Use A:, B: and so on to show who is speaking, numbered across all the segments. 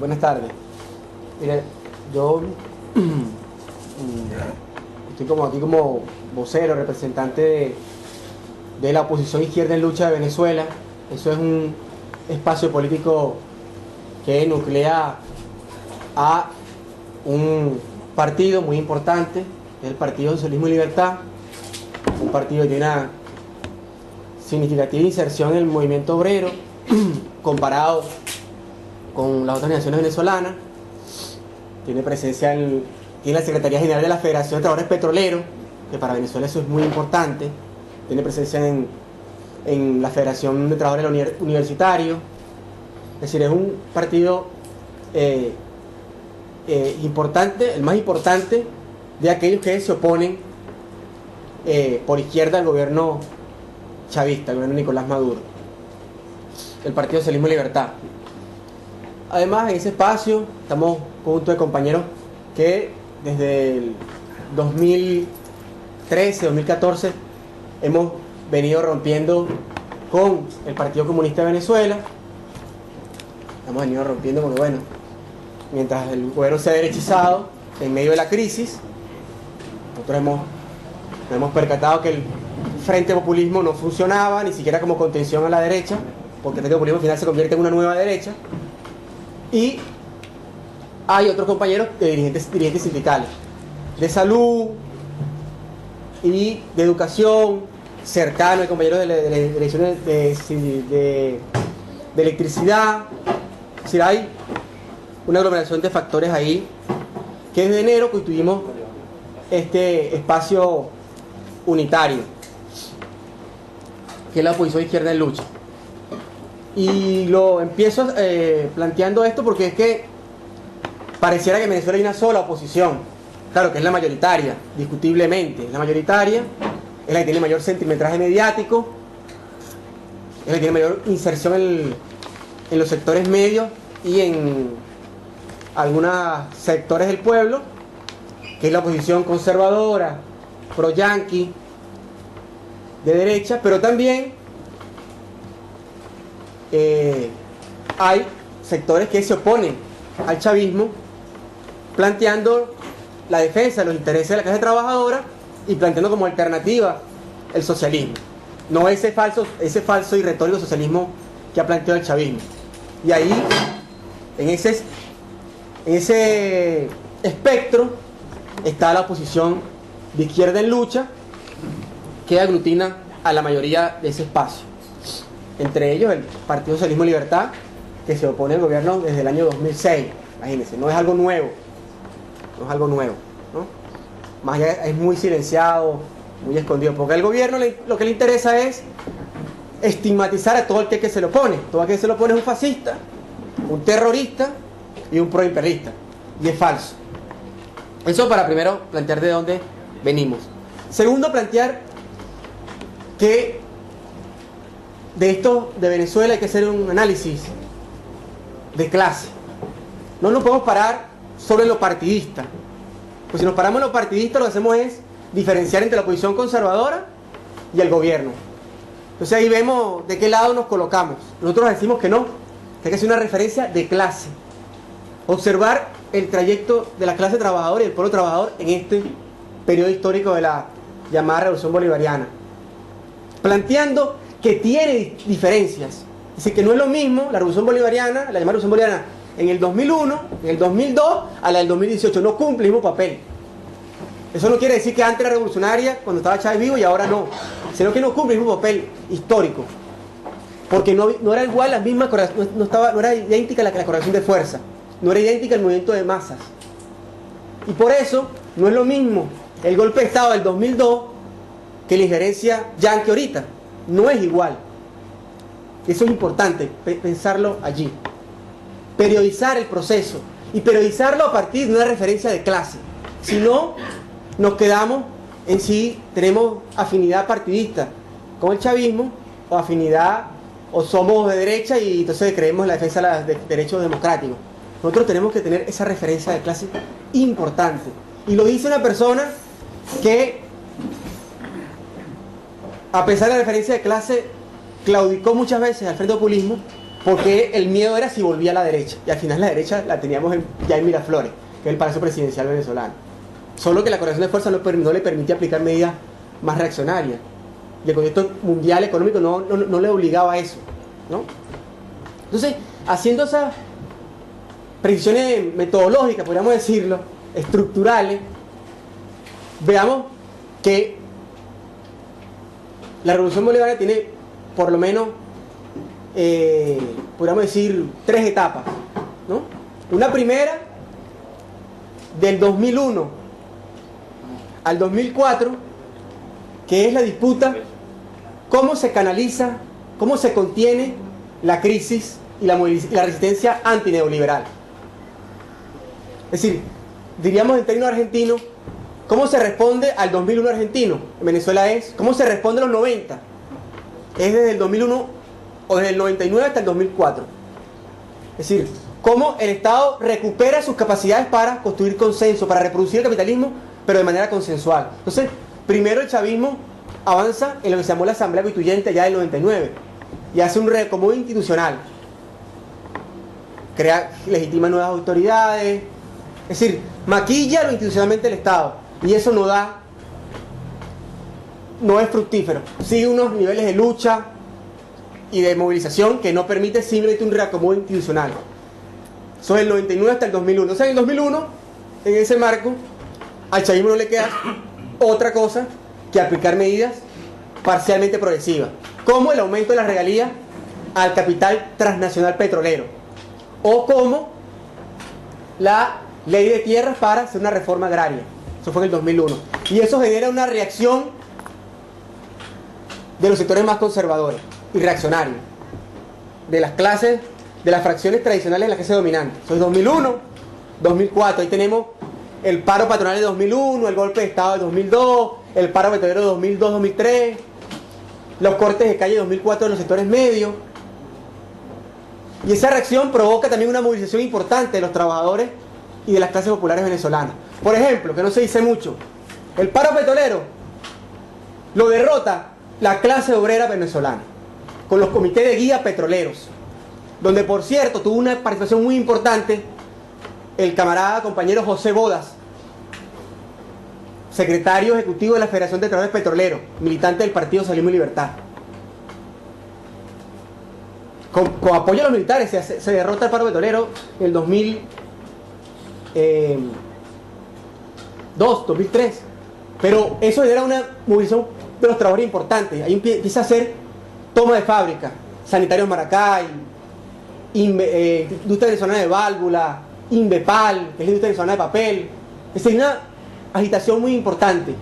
A: Buenas tardes. Mire, yo estoy aquí como vocero, representante de la oposición Izquierda en Lucha de Venezuela. Eso es un espacio político que nuclea a un partido muy importante, que es el Partido Socialismo y Libertad, un partido que tiene una significativa inserción en el movimiento obrero comparado con las otras naciones venezolanas. Tiene presencia tiene la Secretaría General de la Federación de Trabajadores Petroleros, que para Venezuela eso es muy importante. Tiene presencia en la Federación de Trabajadores Universitarios. Es decir, es un partido importante, el más importante de aquellos que se oponen por izquierda al gobierno chavista, el gobierno de Nicolás Maduro, el Partido Socialismo y Libertad. Además, en ese espacio estamos con un grupo de compañeros que desde el 2013, 2014 hemos venido rompiendo con el Partido Comunista de Venezuela. Hemos venido rompiendo porque, bueno, mientras el gobierno se ha derechizado en medio de la crisis, nosotros nos hemos percatado que el Frente Populismo no funcionaba ni siquiera como contención a la derecha, porque el Frente Populismo al final se convierte en una nueva derecha. Y hay otros compañeros de dirigentes sindicales, de salud y de educación, cercanos, hay compañeros de direcciones de electricidad. Es decir, hay una aglomeración de factores ahí que desde enero constituimos este espacio unitario, que es la oposición Izquierda en Lucha. Y lo empiezo planteando esto porque es que pareciera que en Venezuela hay una sola oposición. Claro que es la mayoritaria, discutiblemente. La mayoritaria es la que tiene mayor centimetraje mediático, es la que tiene mayor inserción en los sectores medios y en algunos sectores del pueblo, que es la oposición conservadora, pro-yanqui, de derecha, pero también hay sectores que se oponen al chavismo, planteando la defensa de los intereses de la clase trabajadora y planteando como alternativa el socialismo, no ese falso y retórico socialismo que ha planteado el chavismo. Y ahí, en ese espectro, está la oposición de Izquierda en Lucha, que aglutina a la mayoría de ese espacio. Entre ellos el Partido Socialismo y Libertad, que se opone al gobierno desde el año 2006. Imagínense, no es algo nuevo. No es algo nuevo, ¿no? Más allá es muy silenciado, muy escondido, porque al gobierno lo que le interesa es estigmatizar a todo aquel que se le opone. Todo aquel que se le opone es un fascista, un terrorista y un proimperialista. Y es falso. Eso para primero plantear de dónde venimos. Segundo, plantear que de esto de Venezuela hay que hacer un análisis de clase. No nos podemos parar sobre lo partidista, pues si nos paramos en lo partidista lo que hacemos es diferenciar entre la oposición conservadora y el gobierno. Entonces ahí vemos de qué lado nos colocamos. Nosotros decimos que no, que hay que hacer una referencia de clase, observar el trayecto de la clase trabajadora y del pueblo trabajador en este periodo histórico de la llamada Revolución Bolivariana, planteando que tiene diferencias. Es decir, que no es lo mismo la Revolución Bolivariana, la llamada Revolución Bolivariana en el 2001, en el 2002, a la del 2018. No cumple el mismo papel. Eso no quiere decir que antes era revolucionaria cuando estaba Chávez vivo y ahora no, sino que no cumple el mismo papel histórico, porque no era igual la misma, no era idéntica la correlación de fuerza, no era idéntica el movimiento de masas. Y por eso no es lo mismo el golpe de Estado del 2002 que la injerencia yanqui ahorita. No es igual. Eso es importante, pensarlo allí. Periodizar el proceso y periodizarlo a partir de una referencia de clase. Si no, nos quedamos en si tenemos afinidad partidista con el chavismo o afinidad, o somos de derecha y entonces creemos en la defensa de los derechos democráticos. Nosotros tenemos que tener esa referencia de clase importante. Y lo dice una persona que, a pesar de la referencia de clase, claudicó muchas veces al Frente Populismo, porque el miedo era si volvía a la derecha, y al final la derecha la teníamos ya en Miraflores, que es el Palacio Presidencial venezolano. Solo que la correlación de fuerzas no le permitía aplicar medidas más reaccionarias. Y el contexto mundial económico no le obligaba a eso, ¿no? Entonces, haciendo esas precisiones metodológicas, podríamos decirlo, estructurales, veamos que la Revolución Bolivariana tiene por lo menos, podríamos decir, 3 etapas, ¿no? Una primera, del 2001 al 2004, que es la disputa, cómo se canaliza, cómo se contiene la crisis y la resistencia antineoliberal. Es decir, diríamos en términos argentinos, ¿cómo se responde al 2001 argentino? En Venezuela es, ¿cómo se responde a los 90? Es desde el 2001 o desde el 99 hasta el 2004. Es decir, cómo el Estado recupera sus capacidades para construir consenso, para reproducir el capitalismo, pero de manera consensual. Entonces, primero el chavismo avanza en lo que se llamó la Asamblea Constituyente ya del 99 y hace un reacomodo institucional. Legitima nuevas autoridades, es decir, maquilla lo institucionalmente el Estado, y eso no es fructífero. Sigue unos niveles de lucha y de movilización que no permite simplemente un reacomodo institucional. Eso es del 99 hasta el 2001. O sea, en el 2001, en ese marco, al chavismo no le queda otra cosa que aplicar medidas parcialmente progresivas, como el aumento de las regalías al capital transnacional petrolero, o como la ley de tierras para hacer una reforma agraria. Eso fue en el 2001. Y eso genera una reacción de los sectores más conservadores y reaccionarios, de las clases, de las fracciones tradicionales de la clase dominante. Eso es 2001, 2004. Ahí tenemos el paro patronal de 2001, el golpe de Estado de 2002, el paro petrolero de 2002-2003, los cortes de calle de 2004 en los sectores medios. Y esa reacción provoca también una movilización importante de los trabajadores y de las clases populares venezolanas. Por ejemplo, que no se dice mucho, el paro petrolero lo derrota la clase obrera venezolana con los comités de guía petroleros, donde por cierto tuvo una participación muy importante el camarada compañero José Bodas, secretario ejecutivo de la Federación de Trabajadores Petroleros, militante del Partido Socialismo y Libertad. Con apoyo a los militares se derrota el paro petrolero en el 2003. Pero eso era una movilización de los trabajadores importante. Ahí empieza a hacer toma de fábrica, Sanitarios Maracay, Industria Venezolana de Válvula, Inbepal, que es la industria venezolana de papel. Es una agitación muy importante,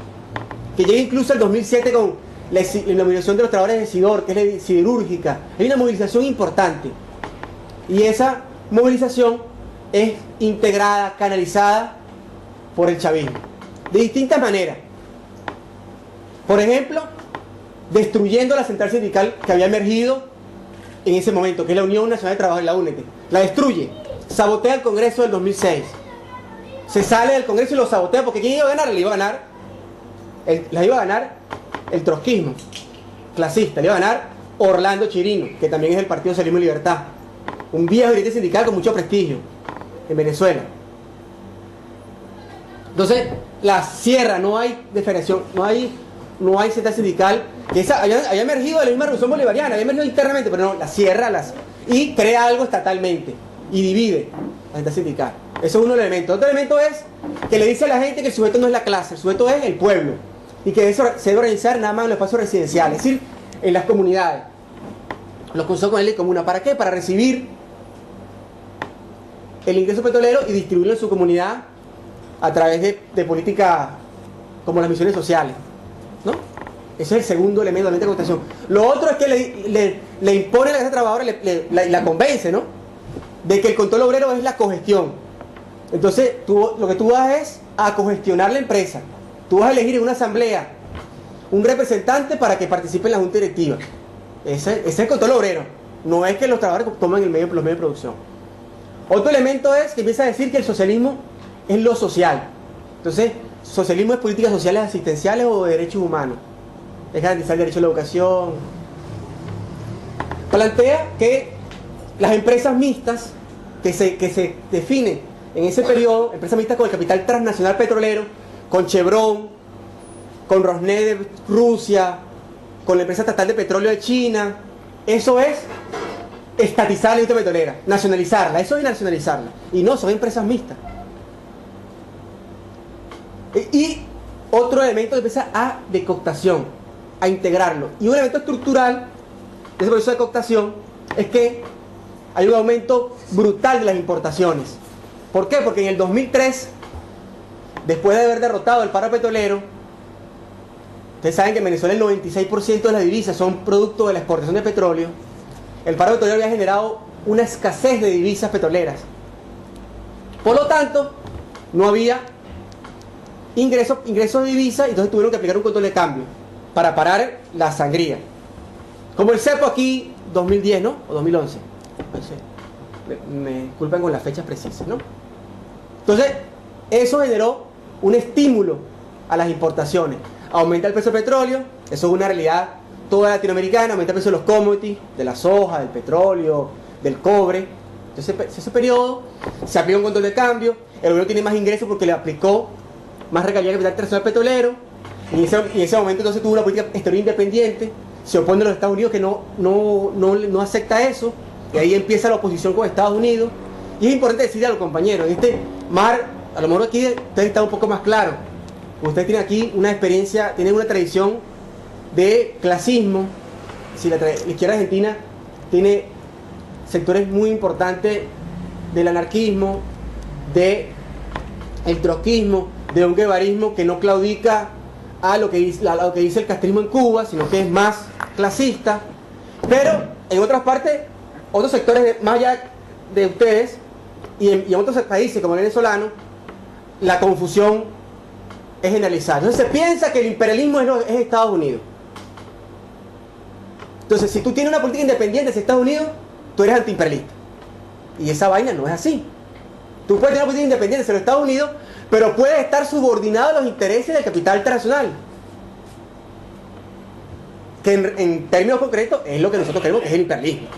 A: que llega incluso al 2007 con la movilización de los trabajadores de Sidor, que es la siderúrgica. Hay una movilización importante. Y esa movilización es integrada, canalizada por el chavismo, de distintas maneras. Por ejemplo, destruyendo la central sindical que había emergido en ese momento, que es la Unión Nacional de Trabajadores, la UNET. La destruye, sabotea el Congreso del 2006. Se sale del Congreso y lo sabotea, porque ¿quién iba a ganar? La iba a ganar el trotskismo clasista, le iba a ganar Orlando Chirino, que también es del Partido Socialismo y Libertad, un viejo dirigente sindical con mucho prestigio en Venezuela. Entonces, la cierra, no hay defensión, no hay central sindical, que había emergido de la misma revolución bolivariana, había emergido internamente, pero no, la cierra y crea algo estatalmente y divide la central sindical. Eso es uno de los elementos. Otro elemento es que le dice a la gente que el sujeto no es la clase, el sujeto es el pueblo, y que eso se debe organizar nada más en los espacios residenciales, es decir, en las comunidades, los consejos con ley comuna. ¿Para qué? Para recibir el ingreso petrolero y distribuirlo en su comunidad a través de políticas como las misiones sociales, ¿no? Ese es el segundo elemento de la contestación. Lo otro es que le impone a la clase trabajadora, la convence, ¿no?, de que el control obrero es la cogestión. Entonces, lo que tú vas es a cogestionar la empresa. Tú vas a elegir en una asamblea un representante para que participe en la junta directiva. Ese es el control obrero. No es que los trabajadores toman los medios de producción. Otro elemento es que empieza a decir que el socialismo es lo social. Entonces, socialismo es políticas sociales asistenciales o de derechos humanos. Es garantizar el derecho a la educación. Plantea que las empresas mixtas que se definen en ese periodo, empresas mixtas con el capital transnacional petrolero, con Chevron, con Rosneft de Rusia, con la empresa estatal de petróleo de China, eso es estatizar la industria petrolera, nacionalizarla, eso es nacionalizarla, y no, son empresas mixtas. Y otro elemento empieza a decoctación, a integrarlo, y un elemento estructural de ese proceso de decoctación es que hay un aumento brutal de las importaciones. ¿Por qué? Porque en el 2003, después de haber derrotado el paro petrolero, ustedes saben que en Venezuela el 96% de las divisas son producto de la exportación de petróleo. El paro petrolero había generado una escasez de divisas petroleras. Por lo tanto, no había ingresos de divisas, y entonces tuvieron que aplicar un control de cambio para parar la sangría. Como el cepo aquí, 2010, ¿no? O 2011. No sé. Me disculpan con las fechas precisas, ¿no? Entonces, eso generó un estímulo a las importaciones. Aumenta el precio del petróleo, eso es una realidad toda latinoamericana, aumenta el precio de los commodities, de la soja, del petróleo, del cobre. Entonces, ese periodo se aplica un control de cambio, el gobierno tiene más ingresos porque le aplicó más regalía de capital internacional petrolero, y en ese momento entonces tuvo una política exterior independiente, se opone a los Estados Unidos que no acepta eso, y ahí empieza la oposición con Estados Unidos. Y es importante decirle a los compañeros, en este mar, a lo mejor aquí ustedes están un poco más claros, ustedes tienen aquí una experiencia, tienen una tradición de clasismo. Si la izquierda argentina tiene sectores muy importantes del anarquismo, del trotskismo, de un guevarismo que no claudica a lo que dice el castrismo en Cuba, sino que es más clasista. Pero en otras partes, otros sectores más allá de ustedes, y en otros países como el venezolano, la confusión es generalizada. Entonces se piensa que el imperialismo es Estados Unidos. Entonces, si tú tienes una política independiente hacia Estados Unidos, tú eres antiimperialista. Y esa vaina no es así. Tú puedes tener una política independiente hacia los Estados Unidos, pero puedes estar subordinado a los intereses del capital internacional. Que en términos concretos es lo que nosotros creemos que es el imperialismo.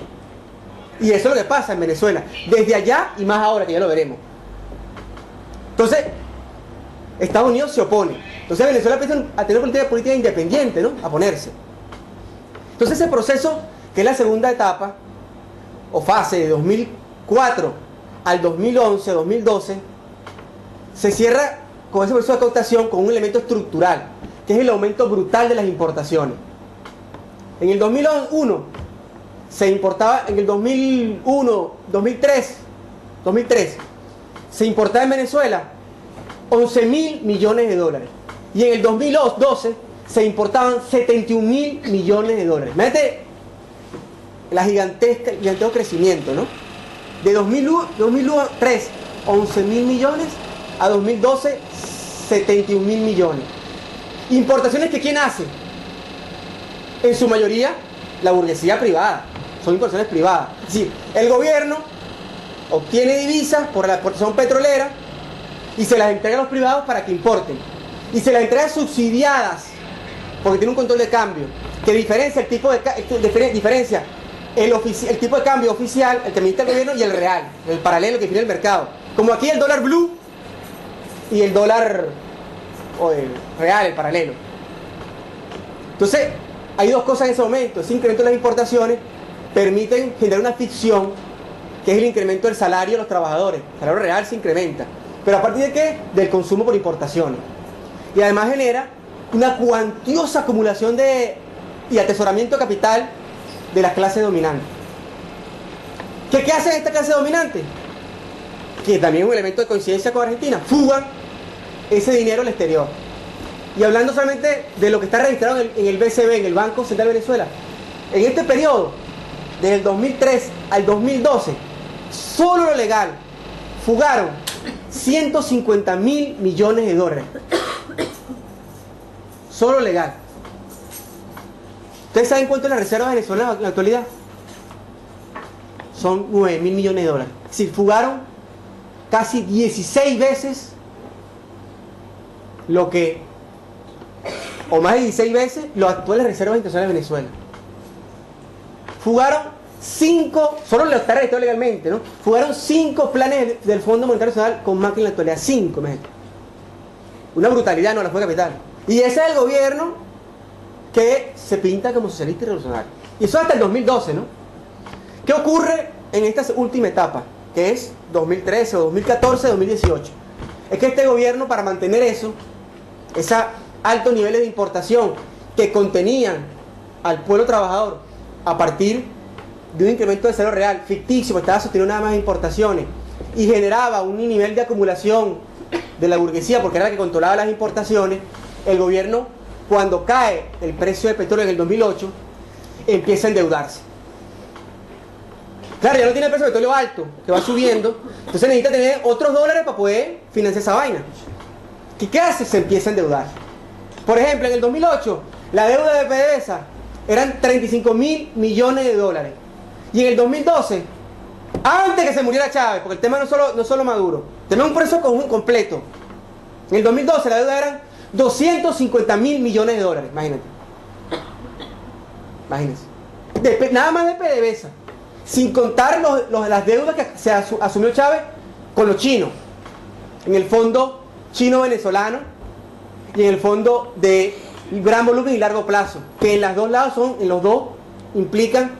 A: Y eso es lo que pasa en Venezuela, desde allá y más ahora, que ya lo veremos. Entonces, Estados Unidos se opone. Entonces Venezuela empieza a tener una política independiente, ¿no? A ponerse. Entonces ese proceso, que es la segunda etapa, o fase de 2004 al 2011, 2012, se cierra con ese proceso de cooptación con un elemento estructural, que es el aumento brutal de las importaciones. En el 2001 se importaba, en el 2001, 2003, se importaba en Venezuela 11.000 millones de dólares. Y en el 2012 se importaban 71.000 millones de dólares. Imagínate el gigantesco crecimiento, ¿no? De 2003, 11.000 millones, a 2012, 71.000 millones. Importaciones que ¿quién hace? En su mayoría, la burguesía privada. Son importaciones privadas. Es decir, el gobierno obtiene divisas por la exportación petrolera y se las entrega a los privados para que importen. Y se las entrega subsidiadas, porque tiene un control de cambio que diferencia el tipo de el tipo de cambio oficial, el que administra el gobierno, y el real, el paralelo que define el mercado. Como aquí el dólar blue y el dólar el real, el paralelo. Entonces, hay dos cosas en ese momento. Ese incremento de las importaciones permiten generar una ficción, que es el incremento del salario de los trabajadores. El salario real se incrementa. ¿Pero a partir de qué? Del consumo por importaciones. Y además genera una cuantiosa acumulación y atesoramiento de capital de las clases dominantes. ¿Qué hace esta clase dominante? Que también es un elemento de coincidencia con Argentina. Fugan ese dinero al exterior. Y hablando solamente de lo que está registrado en el BCB, en el Banco Central de Venezuela, en este periodo, desde el 2003 al 2012, solo lo legal, fugaron 150.000 millones de dólares. Solo legal. ¿Ustedes saben cuánto es la reserva venezolana en la actualidad? Son 9.000 millones de dólares. Es decir, fugaron casi 16 veces lo que, o más de 16 veces, las actuales reservas internacionales de Venezuela. Fugaron solo los está registrado legalmente, ¿no? Fueron 5 planes del Fondo Monetario Nacional con Macri en la actualidad, 5, imagínate. Una brutalidad, no, la fue capital. Y ese es el gobierno que se pinta como socialista y revolucionario. Y eso hasta el 2012, ¿no? ¿Qué ocurre en esta última etapa? Que es 2013 o 2014, 2018. Es que este gobierno, para mantener eso, esos altos niveles de importación que contenían al pueblo trabajador a partir de un incremento de salario real ficticio, porque estaba sosteniendo nada más importaciones, y generaba un nivel de acumulación de la burguesía, porque era la que controlaba las importaciones, el gobierno, cuando cae el precio del petróleo en el 2008, empieza a endeudarse. Claro, ya no tiene el precio del petróleo alto, que va subiendo, entonces necesita tener otros dólares para poder financiar esa vaina. ¿Y qué hace? Se empieza a endeudar. Por ejemplo, en el 2008, la deuda de PDVSA eran 35.000 millones de dólares. Y en el 2012, antes que se muriera Chávez, porque el tema no es solo Maduro, tenemos un proceso completo. En el 2012 la deuda eran 250.000 millones de dólares, imagínate. Imagínense. Nada más de PDVSA. Sin contar las deudas que se asumió Chávez con los chinos. En el fondo chino-venezolano y en el fondo de gran volumen y largo plazo. Que en los dos lados implican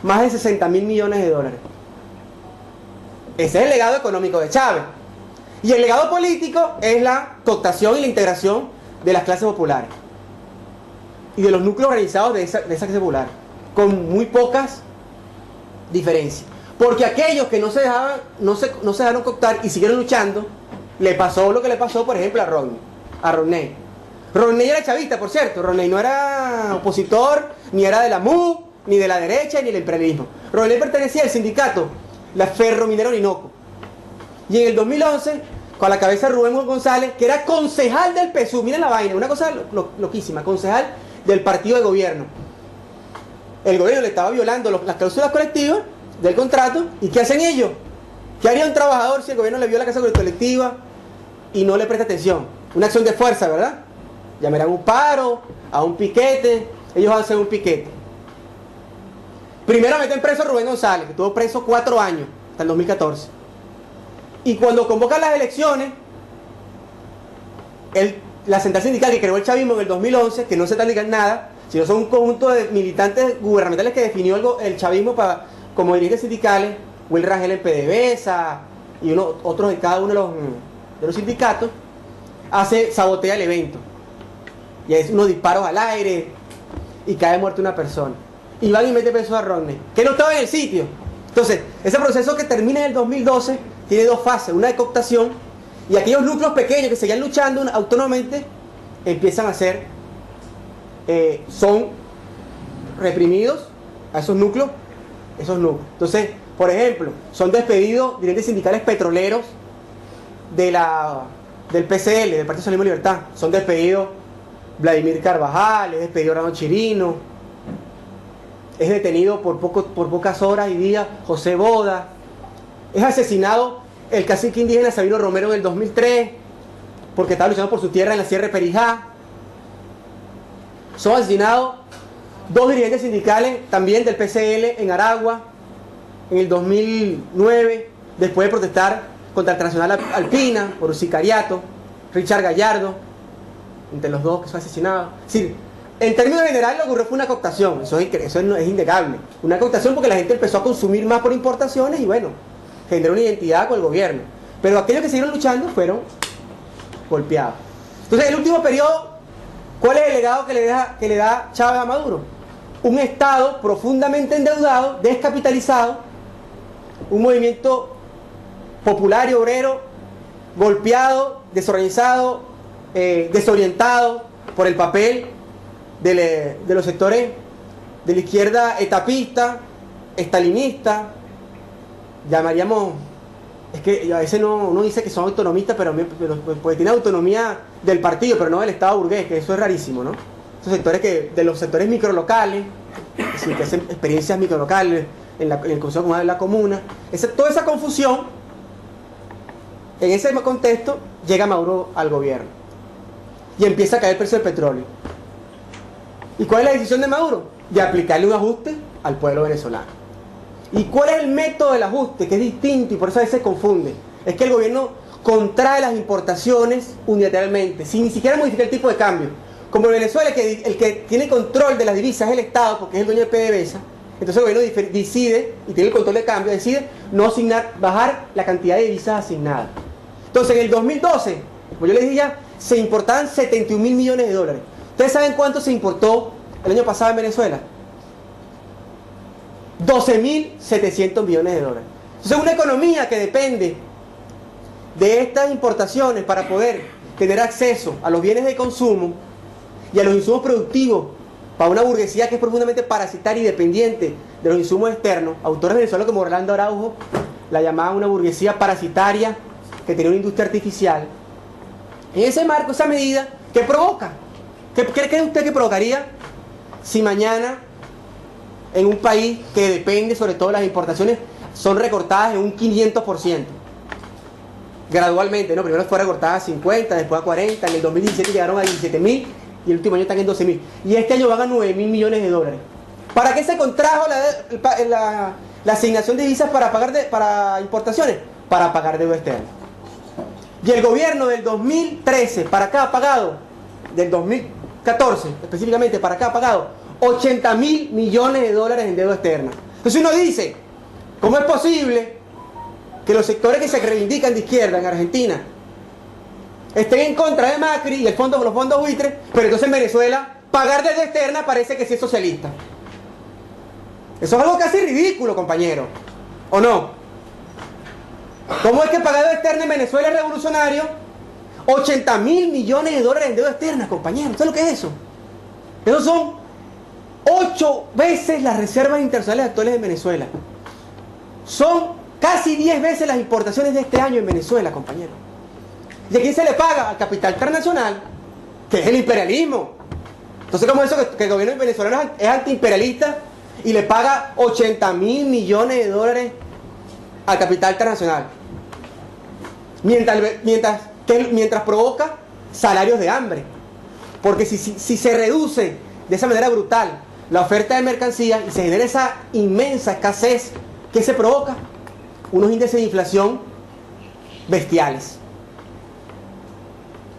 A: más de 60.000 millones de dólares. Ese es el legado económico de Chávez. Y el legado político es la cooptación y la integración de las clases populares. Y de los núcleos organizados de esa clase popular. Con muy pocas diferencias. Porque aquellos que no se dejaron cooptar y siguieron luchando, le pasó lo que le pasó, por ejemplo, a Rodney. Rodney era chavista, por cierto. Rodney no era opositor, ni era de la MUD, ni de la derecha, ni del imperialismo. Rodney pertenecía al sindicato, la Ferrominera Orinoco. Y en el 2011, con la cabeza de Rubén González, que era concejal del PSUV, miren la vaina, una cosa loquísima, concejal del partido de gobierno. El gobierno le estaba violando las cláusulas colectivas del contrato, ¿y qué hacen ellos? ¿Qué haría un trabajador si el gobierno le viola la cláusula colectiva y no le presta atención? Una acción de fuerza, ¿verdad? Llamarán a un paro, a un piquete, ellos hacen un piquete. Primero meten preso a Rubén González, que estuvo preso 4 años, hasta el 2014. Y cuando convocan las elecciones, la central sindical que creó el chavismo en el 2011, que no se trata de nada, sino son un conjunto de militantes gubernamentales que definió el chavismo como dirigentes sindicales, Will Rangel en PDVSA y otros en cada uno de los sindicatos, sabotea el evento. Y hay unos disparos al aire y cae muerta una persona. Y van y meten preso a Rodney, que no estaba en el sitio. Entonces, ese proceso que termina en el 2012 tiene 2 fases, una de cooptación, y aquellos núcleos pequeños que seguían luchando autónomamente empiezan a ser, son reprimidos a esos núcleos. Entonces, por ejemplo, son despedidos dirigentes sindicales petroleros del PCL, del Partido Socialismo y Libertad. Son despedidos Vladimir Carvajal, es despedido Rano Chirino, es detenido por pocas horas y días José Boda, es asesinado el cacique indígena Sabino Romero en el 2003 porque estaba luchando por su tierra en la Sierra de Perijá. Son asesinados 2 dirigentes sindicales también del PCL en Aragua en el 2009 después de protestar contra la Transnacional Alpina por un sicariato. Richard Gallardo, entre los 2 que son asesinados. Es decir, en términos generales lo que ocurrió fue una cooptación, eso es innegable. Una cooptación porque la gente empezó a consumir más por importaciones y bueno, generó una identidad con el gobierno. Pero aquellos que siguieron luchando fueron golpeados. Entonces, el último periodo, ¿cuál es el legado que le da Chávez a Maduro? Un Estado profundamente endeudado, descapitalizado, un movimiento popular y obrero golpeado, desorganizado, desorientado por el papel de los sectores de la izquierda etapista, estalinista, llamaríamos, es que a veces uno dice que son autonomistas, pero porque tiene autonomía del partido, pero no del Estado burgués, que eso es rarísimo, ¿no? Esos sectores de los sectores microlocales, es decir, que hacen experiencias microlocales en el Consejo Comunal de la Comuna, toda esa confusión, en ese contexto llega Maduro al gobierno y empieza a caer el precio del petróleo. ¿Y cuál es la decisión de Maduro? De aplicarle un ajuste al pueblo venezolano. ¿Y cuál es el método del ajuste? Que es distinto y por eso a veces se confunde. Es que el gobierno contrae las importaciones unilateralmente, sin ni siquiera modificar el tipo de cambio. Como en Venezuela, el que tiene control de las divisas es el Estado, porque es el dueño de PDVSA, entonces el gobierno decide, y tiene el control de cambio, decide no asignar, bajar la cantidad de divisas asignadas. Entonces en el 2012, como yo les dije ya, se importaban 71.000 millones de dólares. ¿Ustedes saben cuánto se importó el año pasado en Venezuela? 12.700 millones de dólares. Entonces una economía que depende de estas importaciones para poder tener acceso a los bienes de consumo y a los insumos productivos para una burguesía que es profundamente parasitaria y dependiente de los insumos externos. Autores venezolanos como Orlando Araujo la llamaban una burguesía parasitaria que tenía una industria artificial. En ese marco, esa medida, ¿qué provoca? ¿Qué cree usted que provocaría si mañana en un país que depende sobre todo de las importaciones son recortadas en un 500%? Gradualmente, ¿no? Primero fue recortada a 50, después a 40, en el 2017 llegaron a 17.000 y el último año están en 12.000. Y este año van a 9.000 millones de dólares. ¿Para qué se contrajo la asignación de divisas para importaciones? Para pagar deuda externa. Y el gobierno del 2013 para acá ha pagado, del 2014 específicamente para acá ha pagado 80.000 millones de dólares en deuda externa. Entonces uno dice, ¿cómo es posible que los sectores que se reivindican de izquierda en Argentina estén en contra de Macri y los fondos buitres, pero entonces en Venezuela pagar deuda externa parece que sí es socialista? Eso es algo casi ridículo, compañero, ¿o no? ¿Cómo es que pagar deuda externa en Venezuela es revolucionario? 80.000 millones de dólares en deuda externa, compañero. ¿Sabes lo que es eso? Esos son 8 veces las reservas internacionales actuales en Venezuela. Son casi 10 veces las importaciones de este año en Venezuela, compañero. ¿Y a quién se le paga? Al capital transnacional, que es el imperialismo. Entonces, ¿cómo es eso que el gobierno venezolano es antiimperialista y le paga 80.000 millones de dólares al capital transnacional? Mientras provoca salarios de hambre. Porque si se reduce de esa manera brutal la oferta de mercancías y se genera esa inmensa escasez, ¿qué se provoca? Unos índices de inflación bestiales.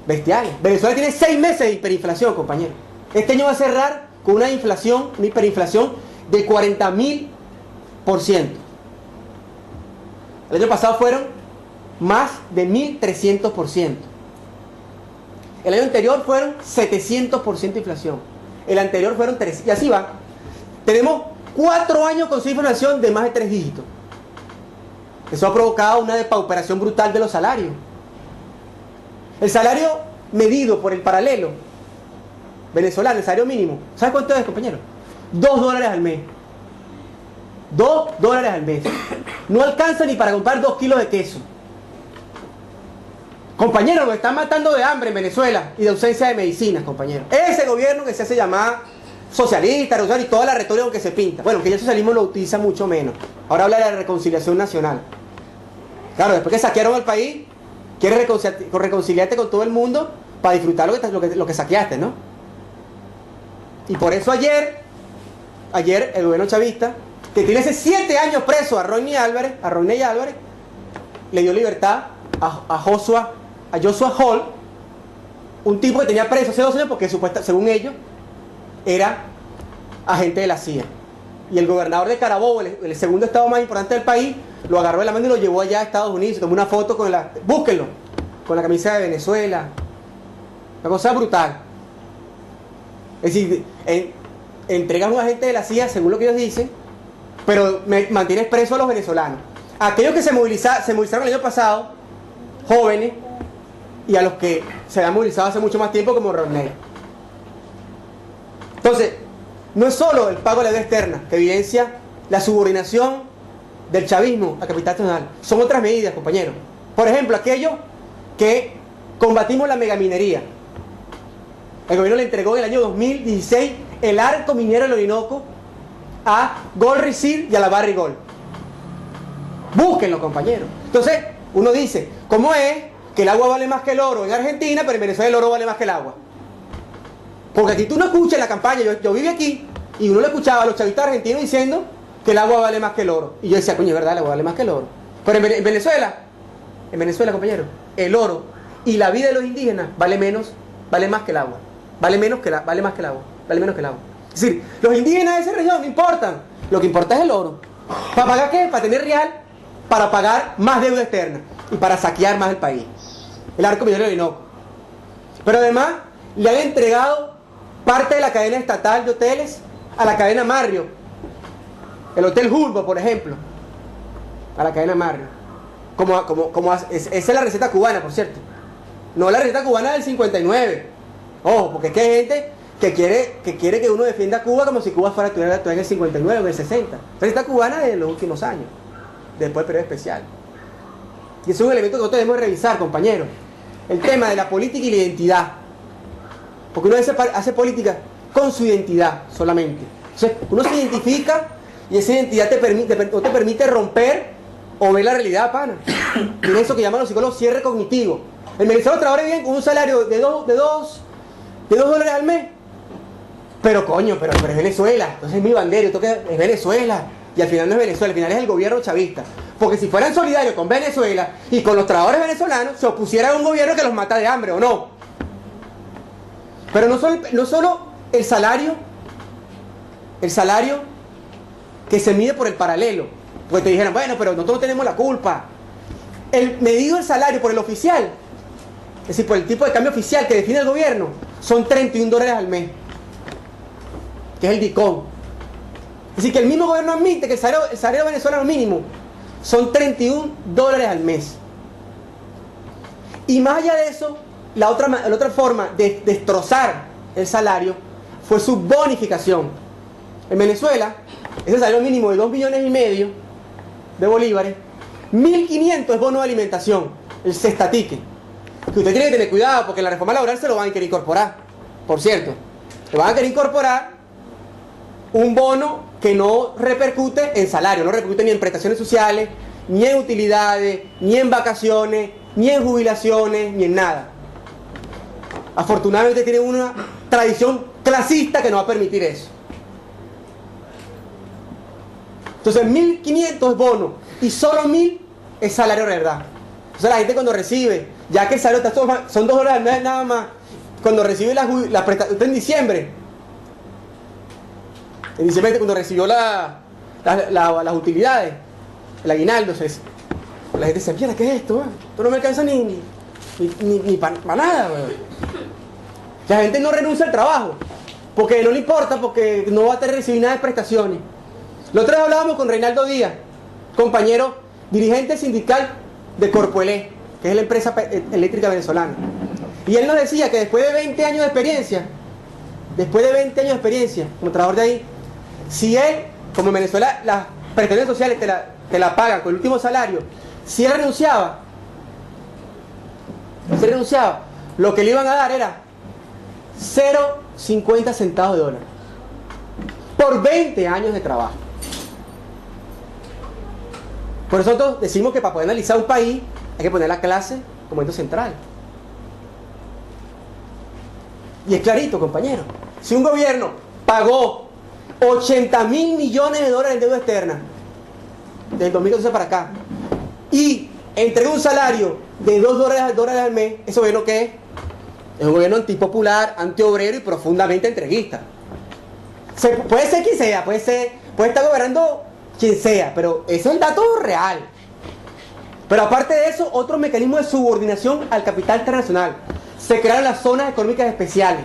A: Bestiales. Venezuela tiene 6 meses de hiperinflación, compañero. Este año va a cerrar con una hiperinflación de 40.000%. El año pasado fueron más de 1.300%. El año anterior fueron 700% de inflación. El anterior fueron 300%. Y así va. Tenemos 4 años con inflación de más de 3 dígitos. Eso ha provocado una depauperación brutal de los salarios. El salario medido por el paralelo venezolano, el salario mínimo, ¿sabe cuánto es, compañero? $2 al mes. $2 al mes. No alcanza ni para comprar 2 kilos de queso. Compañeros, nos están matando de hambre en Venezuela y de ausencia de medicinas, compañeros. Ese gobierno que se hace llamar socialista, y toda la retórica que se pinta. Bueno, que ya el socialismo lo utiliza mucho menos. Ahora habla de la reconciliación nacional. Claro, después que saquearon el país, quieres reconciliarte con todo el mundo para disfrutar lo que saqueaste, ¿no? Y por eso ayer el gobierno chavista, que tiene hace 7 años preso a Rodney Álvarez, le dio libertad a Joshua Hall, un tipo que tenía preso hace 2 años porque según ellos era agente de la CIA. Y el gobernador de Carabobo, el segundo estado más importante del país, lo agarró de la mano y lo llevó allá a Estados Unidos. Se tomó una foto búsquenlo, con la camisa de Venezuela. Una cosa brutal. Es decir, entregas a un agente de la CIA, según lo que ellos dicen, pero mantienes preso a los venezolanos. Aquellos que se movilizaron el año pasado, jóvenes, y a los que se habían movilizado hace mucho más tiempo, como Rodney. Entonces, no es solo el pago de la deuda externa que evidencia la subordinación del chavismo al capital nacional, son otras medidas, compañeros. Por ejemplo, aquello que combatimos la megaminería. El gobierno le entregó en el año 2016 el arco minero del Orinoco a Gold Reserve y a la Barrick Gold. Búsquenlo, compañeros. Entonces, uno dice, ¿cómo es que el agua vale más que el oro en Argentina, pero en Venezuela el oro vale más que el agua? Porque aquí tú no escuchas en la campaña, yo viví aquí, y uno le escuchaba a los chavistas argentinos diciendo que el agua vale más que el oro. Y yo decía, coño, es verdad, el agua vale más que el oro. Pero en Venezuela, compañero, el oro y la vida de los indígenas vale más que el agua. Vale más que el agua. Es decir, los indígenas de esa región no importan. Lo que importa es el oro. ¿Para pagar qué? Para tener real, para pagar más deuda externa y para saquear más el país. El arco minero del Orinoco. Pero además le han entregado parte de la cadena estatal de hoteles a la cadena Marriott. El Hotel Jumbo, por ejemplo, a la cadena Marriott. Esa es la receta cubana, por cierto. No la receta cubana del 59. Ojo, porque es que hay gente que quiere que uno defienda a Cuba como si Cuba fuera todavía en el 59 o en el 60. Receta cubana de los últimos años, después del periodo especial. Y ese es un elemento que nosotros debemos revisar, compañeros. El tema de la política y la identidad. Porque uno hace política con su identidad solamente. Entonces, uno se identifica y esa identidad no te permite romper o ver la realidad, pana. Tiene eso que llaman los psicólogos cierre cognitivo. El venezolano trabaja bien con un salario de $2 al mes. Pero coño, pero es Venezuela. Entonces es mi bandera, es Venezuela. Y al final no es Venezuela, al final es el gobierno chavista. Porque si fueran solidarios con Venezuela y con los trabajadores venezolanos, se opusieran a un gobierno que los mata de hambre, ¿o no? Pero no solo el salario que se mide por el paralelo. Porque te dijeran, bueno, pero nosotros no tenemos la culpa. El medido el salario por el oficial, es decir, por el tipo de cambio oficial que define el gobierno, son $31 al mes, que es el DICOM. Es decir, que el mismo gobierno admite que el salario venezolano mínimo son $31 al mes. Y más allá de eso, la otra forma de destrozar el salario fue su bonificación. En Venezuela, ese salario mínimo de 2,5 millones de bolívares, 1.500 es bono de alimentación, el cestatique. Que usted tiene que tener cuidado porque en la reforma laboral se lo van a querer incorporar. Por cierto, le van a querer incorporar un bono que no repercute en salario, no repercute ni en prestaciones sociales, ni en utilidades, ni en vacaciones, ni en jubilaciones, ni en nada. Afortunadamente tiene una tradición clasista que no va a permitir eso. Entonces 1.500 es bono y solo 1.000 es salario de verdad. Entonces la gente cuando recibe, ya que el salario son $2 al mes nada más, cuando recibe la prestación, usted en diciembre cuando recibió las utilidades, el aguinaldo, la gente se mierda, ¿qué es esto? Esto no me alcanza ni para nada. La gente no renuncia al trabajo porque no le importa, porque no va a recibir nada de prestaciones. La otra vez hablábamos con Reinaldo Díaz, compañero dirigente sindical de Corpoelec, que es la empresa eléctrica venezolana. Y él nos decía que después de 20 años de experiencia, como trabajador de ahí, si él, como en Venezuela las prestaciones sociales te la pagan con el último salario, si él renunciaba, lo que le iban a dar era 0,50 centavos de dólar por 20 años de trabajo. Por eso nosotros decimos que para poder analizar un país hay que poner la clase como ente central. Y es clarito, compañero. Si un gobierno pagó 80.000 millones de dólares en deuda externa desde el 2014 para acá y entregó un salario de $2 al mes, ¿ese gobierno qué es? Es un gobierno antipopular, antiobrero y profundamente entreguista. Puede ser quien sea, puede estar gobernando quien sea, pero eso es el dato real. Pero aparte de eso, otro mecanismo de subordinación al capital internacional. Se crearon las zonas económicas especiales.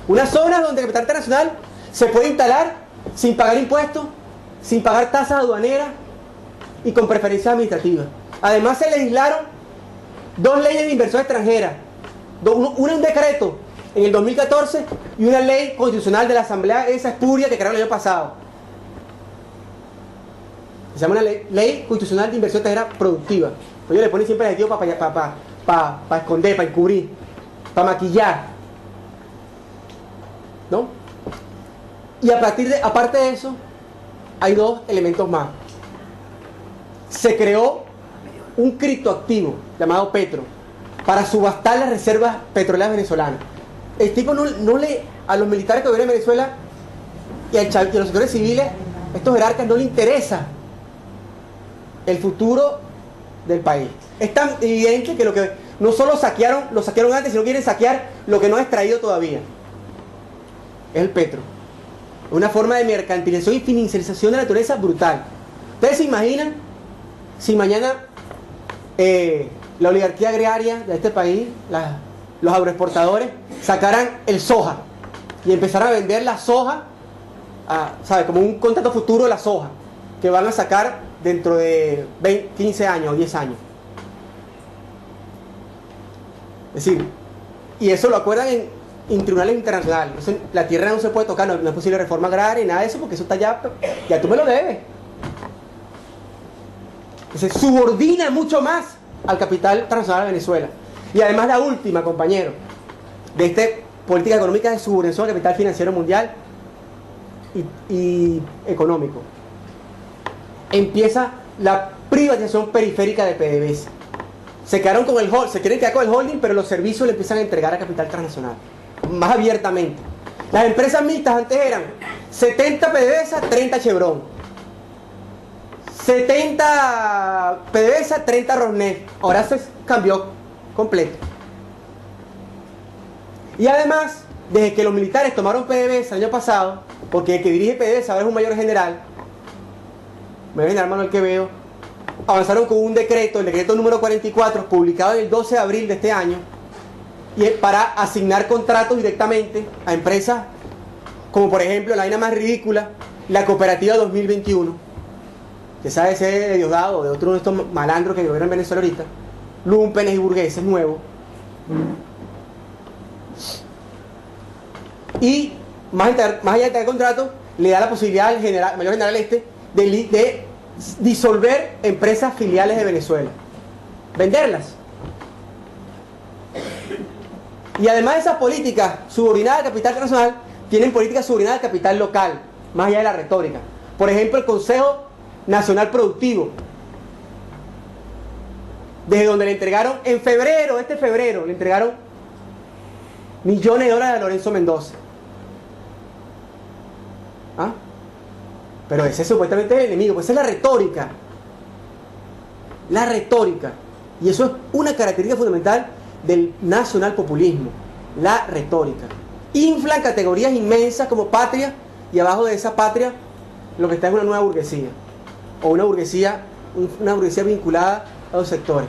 A: Unas zonas donde el capital internacional se puede instalar sin pagar impuestos, sin pagar tasas aduaneras y con preferencias administrativas. Además se legislaron 2 leyes de inversión extranjera. Una un decreto en el 2014 y una ley constitucional de la Asamblea esa espuria que crearon el año pasado. Se llama una ley constitucional de inversión extranjera productiva. Pues ellos le ponen siempre adjetivo para esconder, para encubrir, para maquillar, ¿no? Y aparte de eso, hay 2 elementos más. Se creó un criptoactivo llamado Petro para subastar las reservas petroleras venezolanas. El tipo no le a los militares que gobiernan en Venezuela y a los sectores civiles, estos jerarcas no les interesa el futuro del país. Es tan evidente que lo que no solo lo saquearon antes, sino quieren saquear lo que no ha extraído todavía. Es el petro. Una forma de mercantilización y financiarización de la naturaleza brutal. ¿Ustedes se imaginan si mañana la oligarquía agraria de este país, los agroexportadores, sacaran el soja y empezaran a vender la soja, ¿sabe? Como un contrato futuro de la soja, que van a sacar dentro de 15 años o 10 años? Es decir, y eso lo acuerdan en tribunales internacionales. Entonces, la tierra no se puede tocar, no es posible reforma agraria ni nada de eso, porque eso está ya tú me lo debes. Se subordina mucho más al capital transnacional de Venezuela. Y además la última, compañero, de esta política económica de subordinación al capital financiero mundial y económico. Empieza la privatización periférica de PDVSA. Se quedaron con el holding, se quieren quedar con el holding, pero los servicios le empiezan a entregar a capital transnacional, más abiertamente. Las empresas mixtas antes eran 70 PDVSA, 30 Chevron, 70 PDVSA, 30 Rosneft. Ahora se cambió completo. Y además, desde que los militares tomaron PDVSA el año pasado, porque el que dirige PDVSA ahora es un mayor general Manuel Quevedo, avanzaron con un decreto, el decreto número 44, publicado el 12 de abril de este año, y es para asignar contratos directamente a empresas como, por ejemplo, la vaina más ridícula, la Cooperativa 2021, que sabe ser de Diosdado o de otro de estos malandros que gobiernan en Venezuela ahorita, lumpenes y burgueses nuevos. Y más allá del contrato, le da la posibilidad al mayor general de disolver empresas filiales de Venezuela, venderlas. Y además de esas políticas subordinadas al capital internacional, tienen políticas subordinadas al capital local, más allá de la retórica. Por ejemplo, el Consejo Nacional Productivo, desde donde le entregaron en febrero, le entregaron millones de dólares a Lorenzo Mendoza. ¿Ah? Pero ese es supuestamente el enemigo, pues esa es la retórica. La retórica. Y eso es una característica fundamental del nacionalpopulismo. La retórica. Inflan categorías inmensas como patria, y abajo de esa patria lo que está es una nueva burguesía. O una burguesía vinculada a los sectores.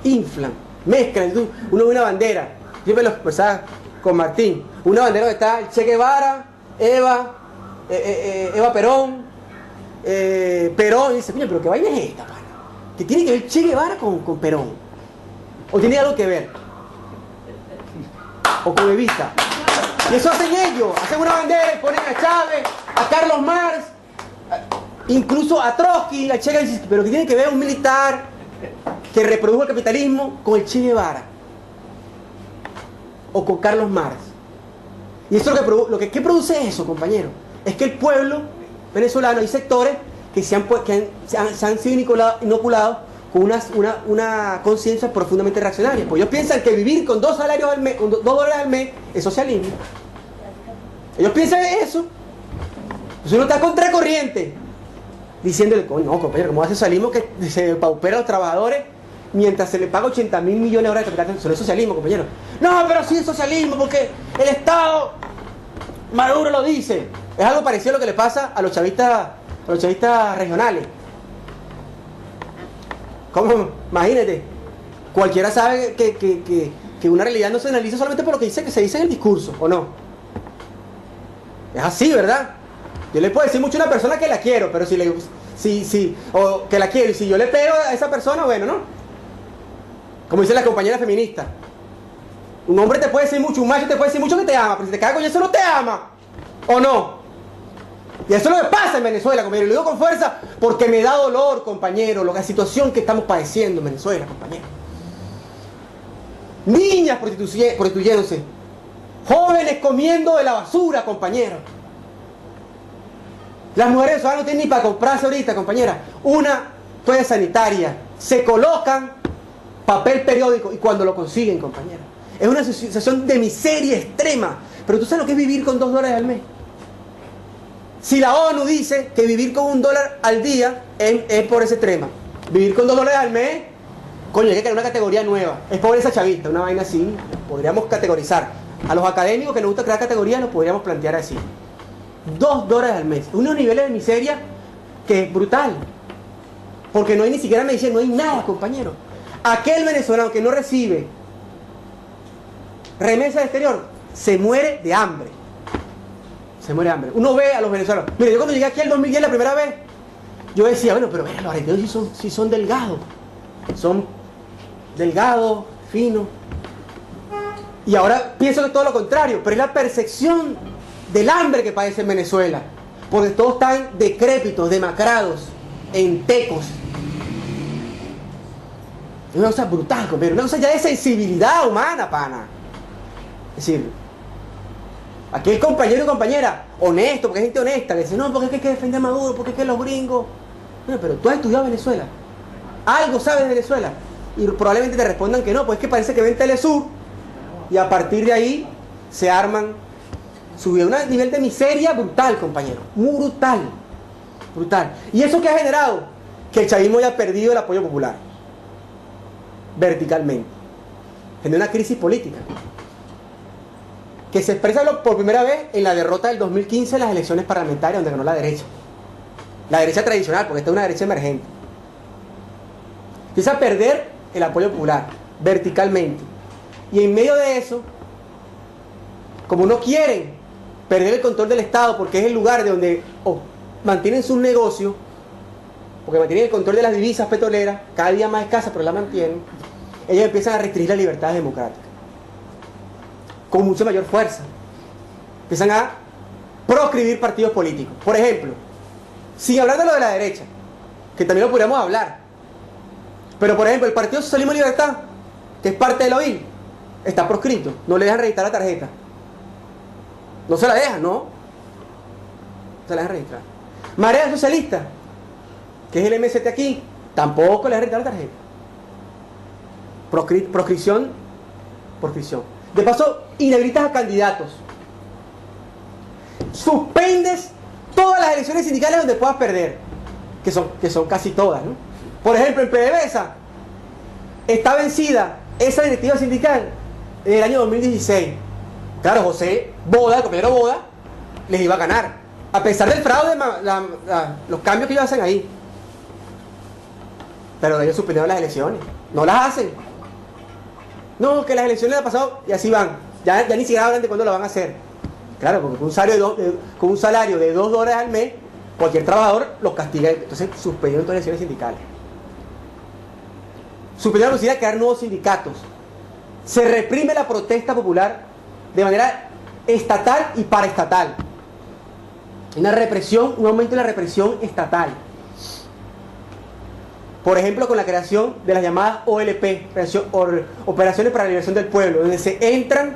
A: Inflan, mezclan. Uno ve una bandera. Yo me lo expresaba con Martín. Una bandera donde está el Che Guevara, Eva Perón, Perón, y dice, mira, pero ¿qué vaina es esta, pana? ¿Qué tiene que ver Che Guevara con Perón? ¿O tiene algo que ver? ¿O con Evita? Y eso hacen ellos, hacen una bandera y ponen a Chávez, a Carlos Marx, incluso a Trotsky, a Che Guevara, dice, pero ¿qué tiene que ver un militar que reprodujo el capitalismo con el Che Guevara? O con Carlos Marx. Y eso ¿qué produce eso, compañero? Es que el pueblo venezolano, hay sectores que se han sido inoculados con una conciencia profundamente reaccionaria. Pues ellos piensan que vivir con $2 al mes es socialismo. Ellos piensan eso. Entonces uno está contracorriente, diciéndole, no, compañero, ¿cómo hace socialismo que se paupera a los trabajadores mientras se le paga 80.000 millones de horas de capital? Eso no es socialismo, compañero. No, pero sí es socialismo porque el Estado, Maduro lo dice. Es algo parecido a lo que le pasa a los chavistas regionales. ¿Cómo? Imagínate, cualquiera sabe que una realidad no se analiza solamente por lo que se dice en el discurso, ¿o no? Es así, ¿verdad? Yo le puedo decir mucho a una persona que la quiero, pero o que la quiero, y si yo le pego a esa persona, bueno, ¿no? Como dice la compañera feminista, un hombre te puede decir mucho, un macho te puede decir mucho que te ama, pero si te caga con eso no te ama, ¿o no? Y eso es lo que pasa en Venezuela, compañero. Y lo digo con fuerza porque me da dolor, compañero, la situación que estamos padeciendo en Venezuela, compañero. Niñas prostituyéndose, jóvenes comiendo de la basura, compañero. Las mujeres venezolanas no tienen ni para comprarse ahorita, compañera, una toalla sanitaria. Se colocan papel periódico y cuando lo consiguen, compañera. Es una situación de miseria extrema. Pero tú sabes lo que es vivir con $2 al mes. Si la ONU dice que vivir con $1 al día es pobreza extrema, vivir con $2 al mes, coño, hay que crear una categoría nueva. Es pobreza chavista, una vaina así, podríamos categorizar. A los académicos que nos gusta crear categorías nos podríamos plantear así. $2 al mes, unos niveles de miseria que es brutal. Porque no hay ni siquiera medicina, no hay nada, compañero. Aquel venezolano que no recibe remesa de exterior se muere de hambre. Se muere de hambre. Uno ve a los venezolanos. Mire, yo cuando llegué aquí en el 2010 la primera vez, yo decía, bueno, pero los argentinos sí son delgados. Son delgados, finos. Y ahora pienso que es todo lo contrario, pero es la percepción del hambre que padece en Venezuela. Porque todos están decrépitos, demacrados, entecos. Es una cosa brutal, compañero. Una cosa ya de sensibilidad humana, pana. Es decir, aquel compañero y compañera honesto, porque hay gente honesta, que dice, no, porque es que hay que defender a Maduro, porque es que los gringos. Bueno, pero tú has estudiado Venezuela. Algo sabes de Venezuela. Y probablemente te respondan que no, pues es que parece que ven Telesur y a partir de ahí se arman. Subió a un nivel de miseria brutal, compañero. Muy brutal. Brutal. ¿Y eso qué ha generado? Que el chavismo haya perdido el apoyo popular. Verticalmente. Genera una crisis política. Que se expresa por primera vez en la derrota del 2015 en las elecciones parlamentarias donde ganó la derecha. La derecha tradicional, porque esta es una derecha emergente. Empieza a perder el apoyo popular, verticalmente. Y en medio de eso, como no quieren perder el control del Estado, porque es el lugar de donde mantienen sus negocios, porque mantienen el control de las divisas petroleras, cada día más escasas, pero la mantienen, ellos empiezan a restringir las libertades democráticas. Con mucha mayor fuerza. Empiezan a proscribir partidos políticos. Por ejemplo, sin hablar de lo de la derecha, que también lo podríamos hablar. Pero por ejemplo, el Partido Socialismo y Libertad, que es parte de la OIL, está proscrito. No le dejan registrar la tarjeta. No se la dejan, ¿no? Se la dejan registrar. Marea Socialista, que es el MST aquí, tampoco le dejan registrar la tarjeta. Proscripción. De paso, inhabilitas a candidatos. Suspendes todas las elecciones sindicales donde puedas perder, que son casi todas, ¿no? Por ejemplo, en PDVSA está vencida esa directiva sindical en el año 2016. Claro, José Boda, el compañero Boda, les iba a ganar, a pesar del fraude, los cambios que ellos hacen ahí. Pero ellos suspendieron las elecciones, no las hacen. No, que las elecciones han pasado y así van. Ya ni siquiera hablan de cuándo lo van a hacer. Claro, porque con un salario de $2 al mes, cualquier trabajador los castiga. Entonces suspendieron todas las elecciones sindicales. Suspendieron la posibilidad de crear nuevos sindicatos. Se reprime la protesta popular de manera estatal y paraestatal. Una represión, un aumento de la represión estatal. Por ejemplo, con la creación de las llamadas OLP, Operaciones para la Liberación del Pueblo, donde se entran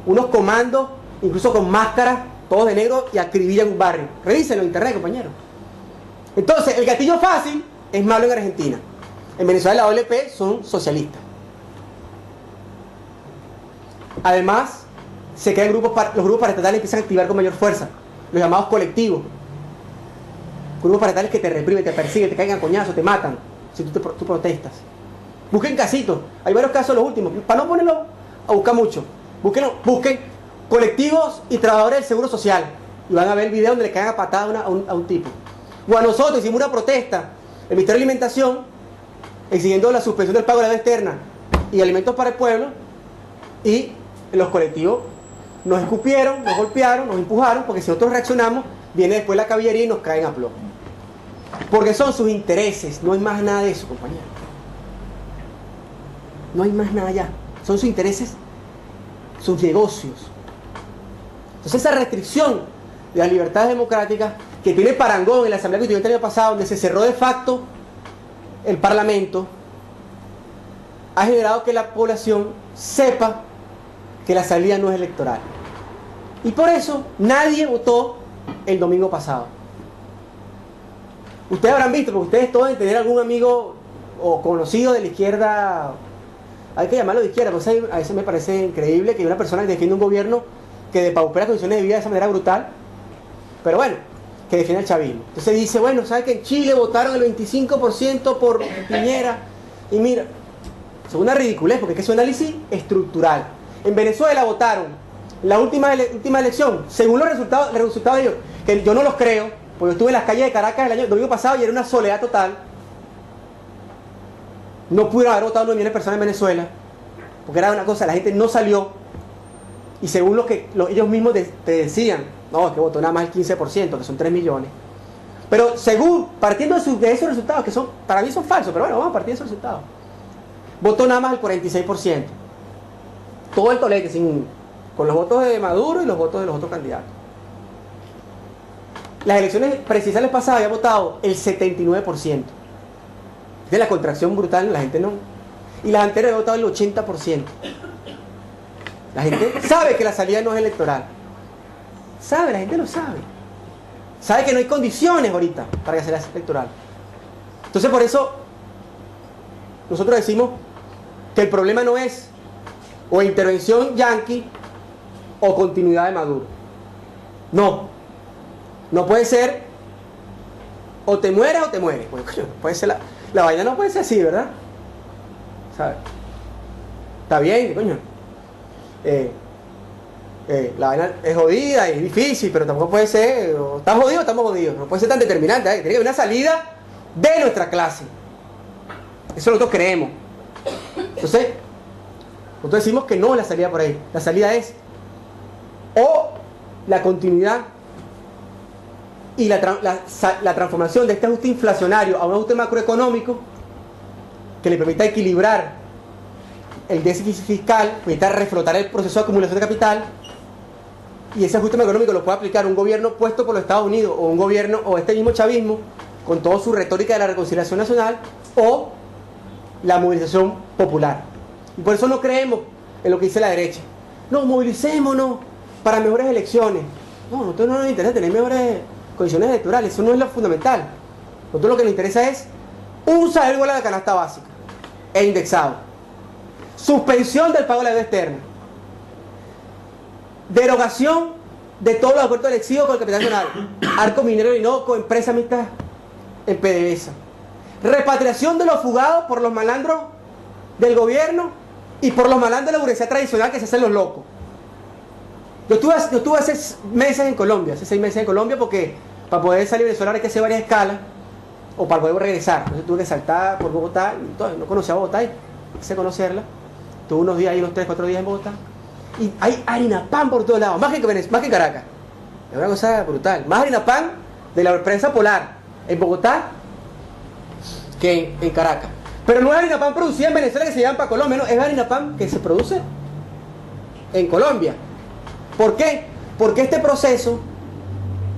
A: unos comandos, incluso con máscaras, todos de negro, y acribillan un barrio. Revísenlo en internet, compañeros. Entonces, el gatillo fácil es malo en Argentina. En Venezuela las OLP son socialistas. Además, se crean los grupos paraestatales empiezan a activar con mayor fuerza, los llamados colectivos. Grupos paraestatales que te reprimen, te persiguen, te caen a coñazos, te matan si tú protestas. Busquen casitos, hay varios casos los últimos, para no ponerlo a buscar mucho. Busquen colectivos y trabajadores del Seguro Social y van a ver el video donde le caen a patada a un tipo. O a nosotros hicimos una protesta, el Ministerio de Alimentación, exigiendo la suspensión del pago de la deuda externa y alimentos para el pueblo, y los colectivos nos escupieron, nos golpearon, nos empujaron, porque si nosotros reaccionamos, viene después la caballería y nos caen a plomo. Porque son sus intereses, no hay más nada de eso, compañero. No hay más nada allá. Son sus intereses, sus negocios. Entonces esa restricción de las libertades democráticas que tiene parangón en la Asamblea Constituyente el año pasado, donde se cerró de facto el Parlamento, ha generado que la población sepa que la salida no es electoral. Y por eso nadie votó el domingo pasado. Ustedes habrán visto, porque ustedes todos deben tener algún amigo o conocido de la izquierda, hay que llamarlo de izquierda, porque a veces me parece increíble que una persona que defiende un gobierno que depaupera condiciones de vida de esa manera brutal. Pero bueno, que defiende el chavismo. Entonces dice, bueno, ¿sabes que en Chile votaron el 25% por Piñera? Y mira, es una ridiculez, porque es un análisis estructural. En Venezuela votaron la última elección, según los resultados de ellos, que yo no los creo, porque yo estuve en las calles de Caracas el domingo pasado y era una soledad total. No pudieron haber votado 9 millones de personas en Venezuela, porque era una cosa, la gente no salió, y según lo que ellos mismos te decían, no, es que votó nada más el 15%, que son 3 millones. Pero según, partiendo de esos resultados, que son, para mí son falsos, pero bueno, vamos a partir de esos resultados. Votó nada más el 46%. Todo el tolete, con los votos de Maduro y los votos de los otros candidatos. Las elecciones presidenciales pasadas había votado el 79%. De la contracción brutal, la gente no. Y las anteriores había votado el 80%. La gente sabe que la salida no es electoral. Sabe, la gente lo sabe. Sabe que no hay condiciones ahorita para que sea electoral. Entonces por eso nosotros decimos que el problema no es o intervención yanqui o continuidad de Maduro. No puede ser o te mueres o te mueres. Pues, puede ser la vaina no puede ser así, ¿verdad? ¿Sabes? Está bien, coño. La vaina es jodida, es difícil, pero tampoco puede ser, o estás jodido o estamos jodidos. No puede ser tan determinante. Tiene que haber una salida de nuestra clase. Eso nosotros creemos. Entonces, nosotros decimos que no la salida por ahí. La salida es o la continuidad y la transformación de este ajuste inflacionario a un ajuste macroeconómico que le permita equilibrar el déficit fiscal, permita reflotar el proceso de acumulación de capital, y ese ajuste macroeconómico lo puede aplicar un gobierno puesto por los Estados Unidos o un gobierno o este mismo chavismo con toda su retórica de la reconciliación nacional o la movilización popular. Y por eso no creemos en lo que dice la derecha. No, movilicémonos para mejores elecciones. No, a nosotros no nos interesa tener mejores condiciones electorales, eso no es lo fundamental. A nosotros lo que nos interesa es un salario igual a la canasta básica e indexado, suspensión del pago de la deuda externa, derogación de todos los acuerdos electivos con el capital nacional, Arco Minero y Orinoco, empresas mixtas en PDVSA, repatriación de los fugados por los malandros del gobierno y por los malandros de la burguesía tradicional que se hacen los locos. Yo estuve hace 6 meses en Colombia, porque para poder salir de Venezuela hay que hacer varias escalas, o para poder regresar. Entonces tuve que saltar por Bogotá, entonces no conocía Bogotá y quise conocerla. Tuve unos días ahí, unos 3, 4 días en Bogotá. Y hay harina pan por todos lados, más que en Caracas. Es una cosa brutal. Más harina pan de la empresa Polar en Bogotá que en Caracas. Pero no es harina pan producida en Venezuela que se llevan para Colombia, no, es harina pan que se produce en Colombia. ¿Por qué? Porque este proceso,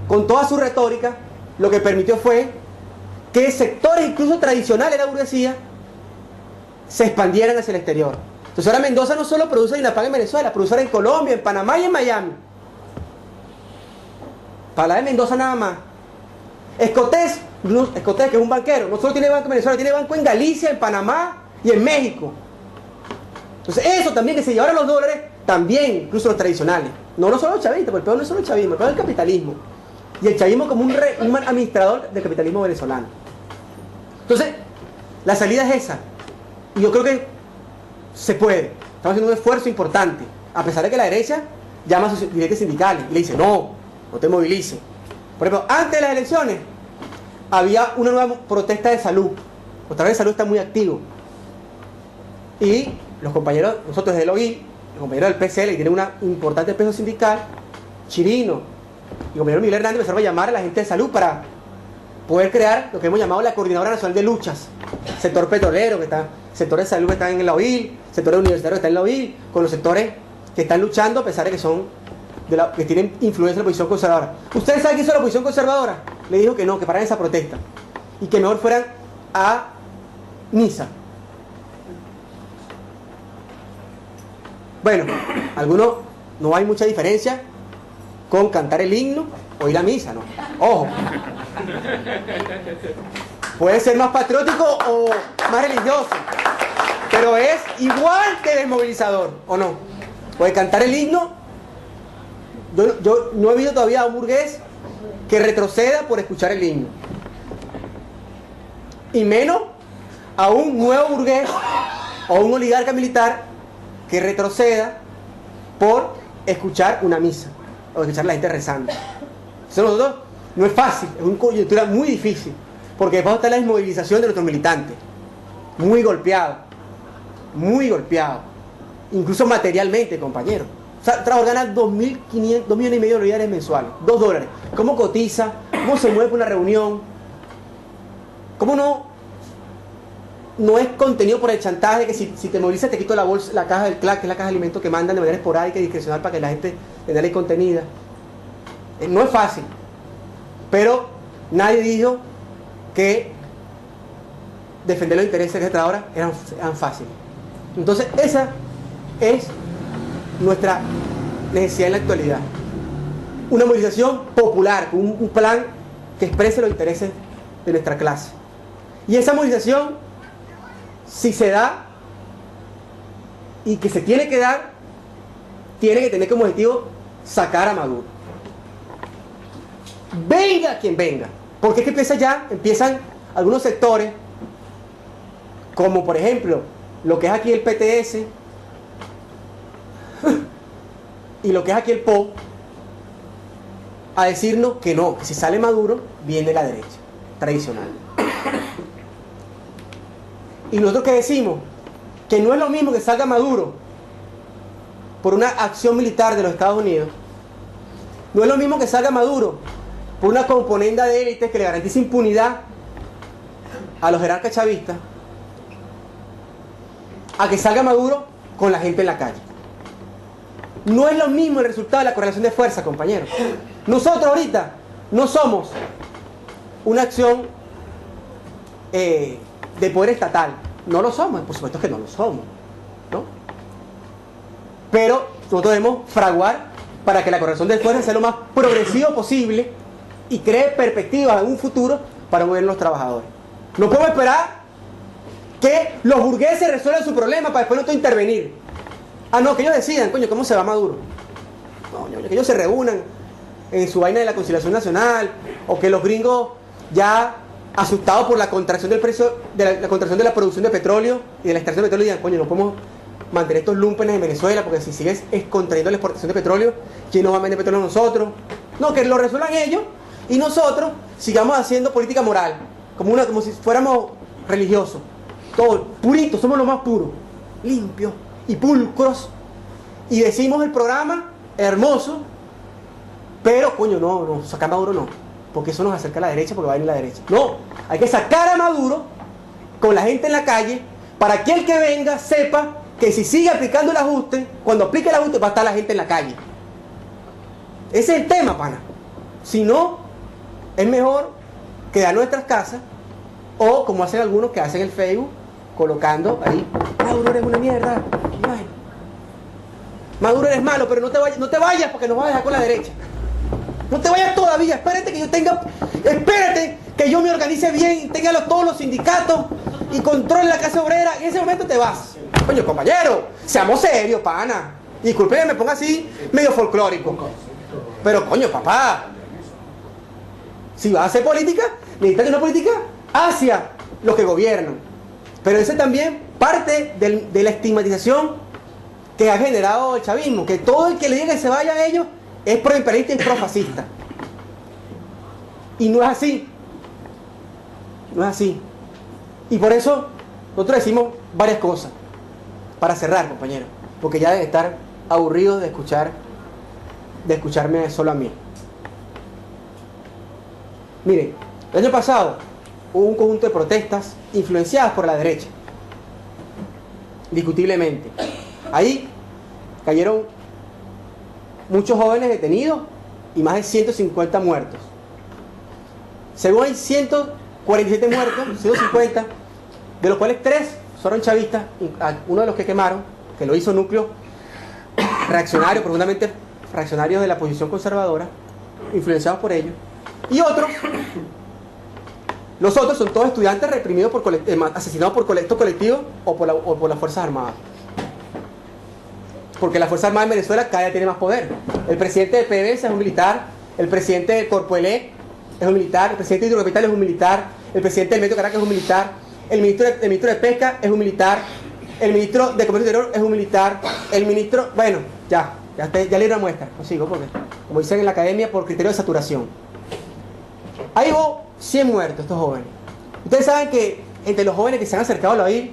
A: con toda su retórica, lo que permitió fue que sectores incluso tradicionales de la burguesía se expandieran hacia el exterior. Entonces ahora Mendoza no solo produce harina pan en Venezuela, produce en Colombia, en Panamá y en Miami. Para hablar de Mendoza nada más. Escotés, que es un banquero, no solo tiene banco en Venezuela, tiene banco en Galicia, en Panamá y en México. Entonces eso también, que se llevaron los dólares, también, incluso los tradicionales. No solo los chavistas, porque el peor no es solo el chavismo, el peor es el capitalismo. Y el chavismo como un administrador del capitalismo venezolano. Entonces, la salida es esa. Y yo creo que se puede. Estamos haciendo un esfuerzo importante. A pesar de que la derecha llama a sus dirigentes sindicales y le dice, no te movilices. Por ejemplo, antes de las elecciones había una nueva protesta de salud. Los trabajadores de salud están muy activos. Y los compañeros, nosotros desde el OI, los compañeros del PCL, que tienen un importante peso sindical, Chirino y el compañero Miguel Hernández, empezaron a llamar a la gente de salud para poder crear lo que hemos llamado la Coordinadora Nacional de Luchas. Sector petrolero, sector de salud que está en la OIL, sector universitario que está en la OIL, con los sectores que están luchando a pesar de que son que tienen influencia en la oposición conservadora. ¿Ustedes saben qué hizo la oposición conservadora? Le dijo que no, que pararan esa protesta y que mejor fueran a misa. Bueno, algunos no hay mucha diferencia con cantar el himno o ir a misa, ¿no? Ojo. Puede ser más patriótico o más religioso, pero es igual que desmovilizador, ¿o no? Puede cantar el himno. Yo no he visto todavía a un burgués que retroceda por escuchar el himno. Y menos a un nuevo burgués o un oligarca militar que retroceda por escuchar una misa o escuchar a la gente rezando. Eso nosotros no es fácil, es una coyuntura muy difícil, porque después está la desmovilización de nuestros militantes, muy golpeados, incluso materialmente, compañeros. O sea, Trabajo gana 2.500, 2 millones y medio de dólares mensuales, $2. ¿Cómo cotiza? ¿Cómo se mueve por una reunión? ¿Cómo no es contenido por el chantaje que si te movilizas te quito la bolsa, la caja del CLAC, que es la caja de alimentos que mandan de manera esporádica y discrecional para que la gente tenga ley contenida? No es fácil, pero nadie dijo que defender los intereses de las trabajadoras eran fáciles. Entonces esa es nuestra necesidad en la actualidad. Una movilización popular, un plan que exprese los intereses de nuestra clase. Y esa movilización, si se da, y que se tiene que dar, tiene que tener como objetivo sacar a Maduro. Venga quien venga. Porque es que empiezan algunos sectores, como por ejemplo, lo que es aquí el PTS, y lo que es aquí el PO, a decirnos que no, que si sale Maduro, viene la derecha tradicional. Y nosotros que decimos que no es lo mismo que salga Maduro por una acción militar de los Estados Unidos, no es lo mismo que salga Maduro por una componenda de élites que le garantice impunidad a los jerarcas chavistas, a que salga Maduro con la gente en la calle. No es lo mismo el resultado de la correlación de fuerza, compañeros. Nosotros ahorita no somos una acción de poder estatal. No lo somos, por supuesto que no lo somos, ¿no? Pero nosotros debemos fraguar para que la correlación de fuerza sea lo más progresivo posible y cree perspectivas en un futuro para mover los trabajadores. No podemos esperar que los burgueses resuelvan su problema para después nosotros intervenir. Ah, no, que ellos decidan, coño, ¿cómo se va Maduro? Coño, que ellos se reúnan en su vaina de la conciliación nacional, o que los gringos ya asustados por la contracción del precio, la contracción de la producción de petróleo y de la extracción de petróleo, digan, coño, no podemos mantener estos lumpenes en Venezuela, porque si sigues contrayendo la exportación de petróleo, ¿quién nos va a vender petróleo a nosotros? No, que lo resuelvan ellos y nosotros sigamos haciendo política moral, como si fuéramos religiosos, todos puritos, somos los más puros, limpios y pulcros, y decimos el programa hermoso, pero coño, no, sacar a Maduro no, porque eso nos acerca a la derecha, porque va a venir la derecha. No, hay que sacar a Maduro con la gente en la calle, para que el que venga sepa que si sigue aplicando el ajuste, cuando aplique el ajuste va a estar la gente en la calle. Ese es el tema, pana. Si no, es mejor quedar en nuestras casas, o como hacen algunos que hacen el Facebook, colocando ahí, Maduro eres una mierda, Maduro eres malo, pero no te vayas porque nos vas a dejar con la derecha. No te vayas todavía, espérate que yo me organice bien, tenga todos los sindicatos y controle la clase obrera, y en ese momento te vas. Coño, compañero, seamos serios, pana. Disculpe que me ponga así medio folclórico, pero coño, papá, si vas a hacer política, necesitas una política hacia los que gobiernan. Pero ese también parte de la estigmatización que ha generado el chavismo, que todo el que le diga que se vaya a ellos es proimperialista y profascista. Y no es así. No es así. Y por eso nosotros decimos varias cosas. Para cerrar, compañeros, porque ya deben estar aburridos de escucharme solo a mí. Miren, el año pasado hubo un conjunto de protestas influenciadas por la derecha, indiscutiblemente. Ahí cayeron muchos jóvenes detenidos y más de 150 muertos. Según hay 147 muertos, 150, de los cuales 3 fueron chavistas, uno de los que quemaron, que lo hizo núcleo reaccionario, profundamente reaccionarios de la posición conservadora, influenciados por ellos, y los otros son todos estudiantes reprimidos, asesinados por colectos colectivos o por las Fuerzas Armadas. Porque la Fuerza Armada en Venezuela cada día tiene más poder. El presidente de PDVSA es un militar, El presidente de Corpoelec es un militar, el presidente de Hidrocapital es un militar, el presidente del Metro de Caracas es un militar, el ministro de Pesca es un militar, el ministro de Comercio Interior es un militar, el ministro... Bueno, ya le di una muestra, no sigo porque, como dicen en la academia, por criterio de saturación. Ahí hubo 100 muertos estos jóvenes. Ustedes saben que entre los jóvenes que se han acercado a la OIR,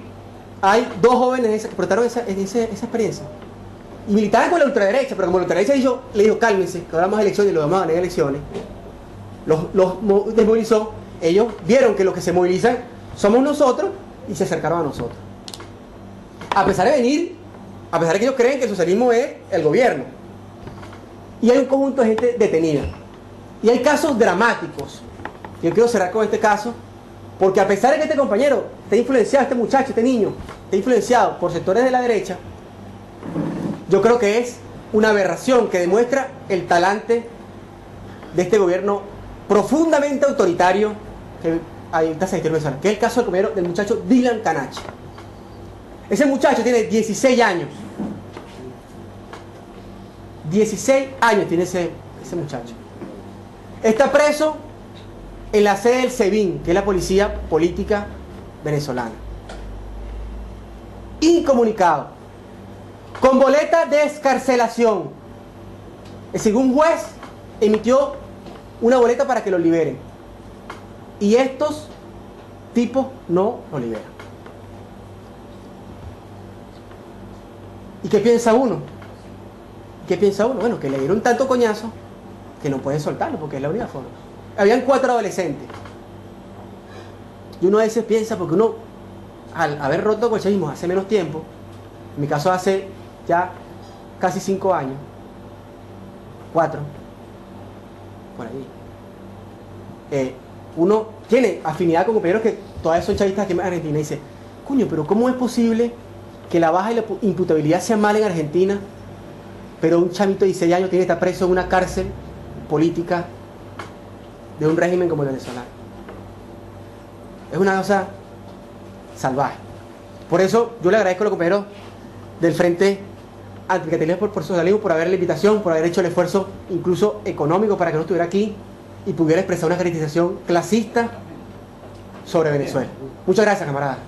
A: hay 2 jóvenes que portaron esa experiencia. Y militaban con la ultraderecha, pero como la ultraderecha le dijo, cálmense, que ahora vamos a elecciones y lo vamos a ganar en elecciones, los desmovilizó. Ellos vieron que los que se movilizan somos nosotros y se acercaron a nosotros. A pesar de que ellos creen que el socialismo es el gobierno. Y hay un conjunto de gente detenida. Y hay casos dramáticos. Yo quiero cerrar con este caso, porque a pesar de que este compañero está influenciado, este muchacho, este niño, está influenciado por sectores de la derecha, yo creo que es una aberración que demuestra el talante de este gobierno profundamente autoritario que ahorita se Venezuela, que es el caso del muchacho Dylan Canache. Ese muchacho tiene 16 años. 16 años tiene ese muchacho. Está preso en la sede del SEBIN, que es la Policía Política Venezolana. Incomunicado. Con boleta de excarcelación. Es decir, un juez emitió una boleta para que lo liberen. Y estos tipos no lo liberan. ¿Y qué piensa uno? ¿Qué piensa uno? Bueno, que le dieron tanto coñazo que no pueden soltarlo porque es la única forma. Habían 4 adolescentes. Y uno a veces piensa, porque uno, al haber roto con el chavismo hace menos tiempo, en mi caso hace ya casi 5 años, 4, por ahí, uno tiene afinidad con compañeros que todavía son chavistas aquí en Argentina y dice, coño, pero ¿cómo es posible que la baja y la imputabilidad sea mala en Argentina, pero un chamito de 16 años tiene que estar preso en una cárcel política de un régimen como el venezolano? Es una cosa salvaje. Por eso yo le agradezco a los compañeros del Frente Anticapitalismo por Socialismo por haber la invitación, por haber hecho el esfuerzo incluso económico para que no estuviera aquí y pudiera expresar una caracterización clasista sobre Venezuela. Muchas gracias, camaradas.